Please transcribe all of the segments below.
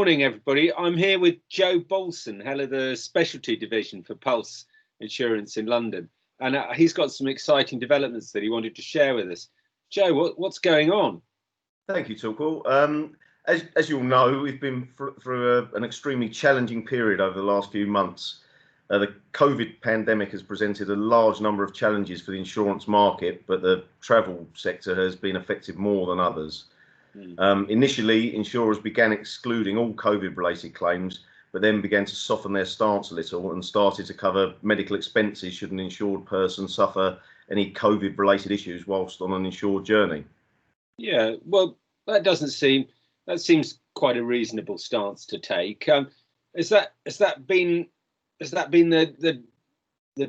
morning, everybody. I'm here with Joe Bolson, head of the specialty division for Pulse Insurance in London. And he's got some exciting developments that he wanted to share with us. Joe, what's going on? Thank you, Tuchel. As you'll know, we've been through an extremely challenging period over the last few months. The COVID pandemic has presented a large number of challenges for the insurance market, but the travel sector has been affected more than others. Initially, insurers began excluding all COVID-related claims, but then began to soften their stance a little and started to cover medical expenses should an insured person suffer any COVID-related issues whilst on an insured journey. Yeah, well, that seems quite a reasonable stance to take. Has that been the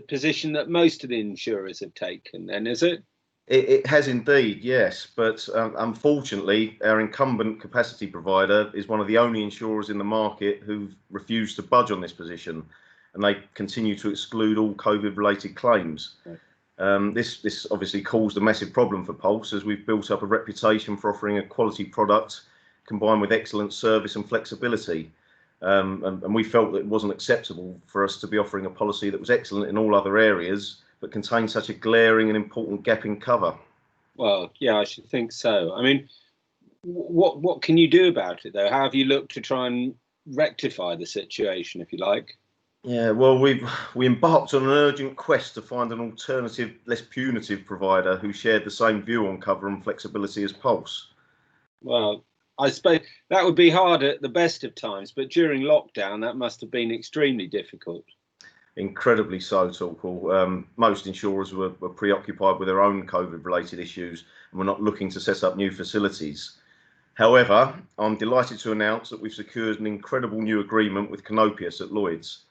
position that most of the insurers have taken? Then is it? It has indeed, yes, but unfortunately, our incumbent capacity provider is one of the only insurers in the market who've refused to budge on this position, and they continue to exclude all COVID-related claims. Right. This obviously caused a massive problem for Pulse, as we've built up a reputation for offering a quality product combined with excellent service and flexibility. And we felt that it wasn't acceptable for us to be offering a policy that was excellent in all other areas, but contained such a glaring and important gap in cover. Well, yeah, I should think so. I mean, what can you do about it, though? How have you looked to try and rectify the situation, if you like? Yeah, well, we embarked on an urgent quest to find an alternative, less punitive provider who shared the same view on cover and flexibility as Pulse. Well, I suppose that would be hard at the best of times, but during lockdown, that must have been extremely difficult. Incredibly so, Tuchel. Most insurers were preoccupied with their own COVID-related issues and were not looking to set up new facilities. However, I'm delighted to announce that we've secured an incredible new agreement with Canopius at Lloyd's.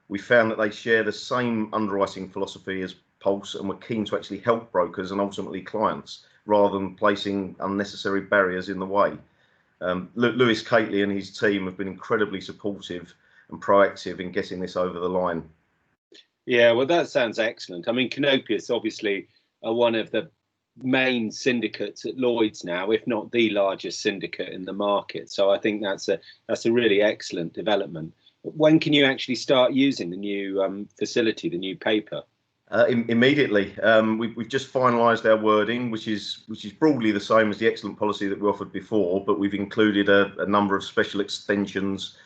We found that they share the same underwriting philosophy as Pulse and were keen to actually help brokers and ultimately clients, rather than placing unnecessary barriers in the way. Lewis Cately and his team have been incredibly supportive and proactive in getting this over the line. Yeah, well, that sounds excellent. I mean, Canopius obviously are one of the main syndicates at Lloyd's now, if not the largest syndicate in the market. So I think that's a really excellent development. When can you actually start using the new facility, the new paper? Immediately. We've just finalised our wording, which is broadly the same as the excellent policy that we offered before, but we've included a number of special extensions,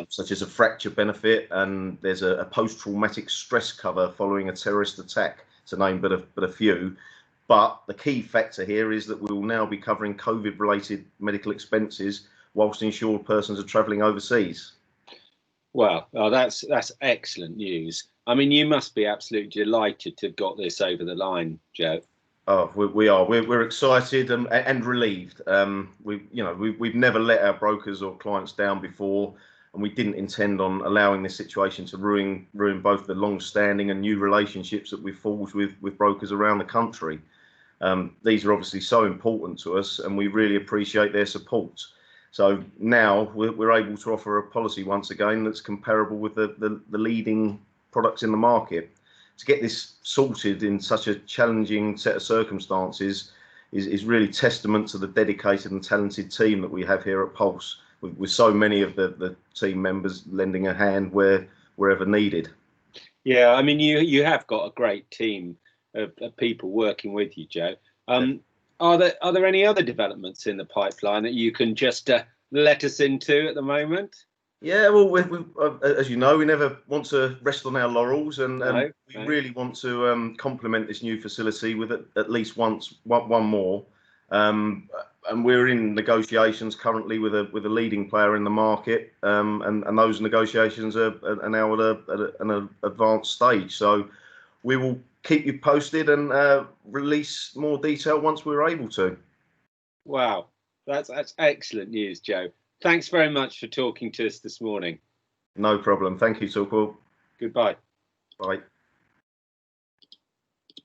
such as a fracture benefit, and there's a post-traumatic stress cover following a terrorist attack, to name but a few. But the key factor here is that we will now be covering COVID-related medical expenses whilst insured persons are travelling overseas. Well, that's excellent news. I mean, you must be absolutely delighted to have got this over the line, Joe. Oh, we are. We're excited and relieved. We've never let our brokers or clients down before, and we didn't intend on allowing this situation to ruin both the long-standing and new relationships that we've forged with brokers around the country. These are obviously so important to us, and we really appreciate their support. So now we're able to offer a policy once again that's comparable with the leading products in the market. To get this sorted in such a challenging set of circumstances is really testament to the dedicated and talented team that we have here at Pulse, with so many of the team members lending a hand wherever needed. Yeah, I mean, you have got a great team of people working with you, Joe. Are there any other developments in the pipeline that you can just let us into at the moment? Yeah, well, as you know, we never want to rest on our laurels, and we really want to complement this new facility with at least one more. And we're in negotiations currently with a leading player in the market, and those negotiations are now at an advanced stage. So we will keep you posted and release more detail once we're able to. Wow, that's excellent news, Joe. Thanks very much for talking to us this morning. No problem. Thank you, Tuchel. Goodbye. Bye.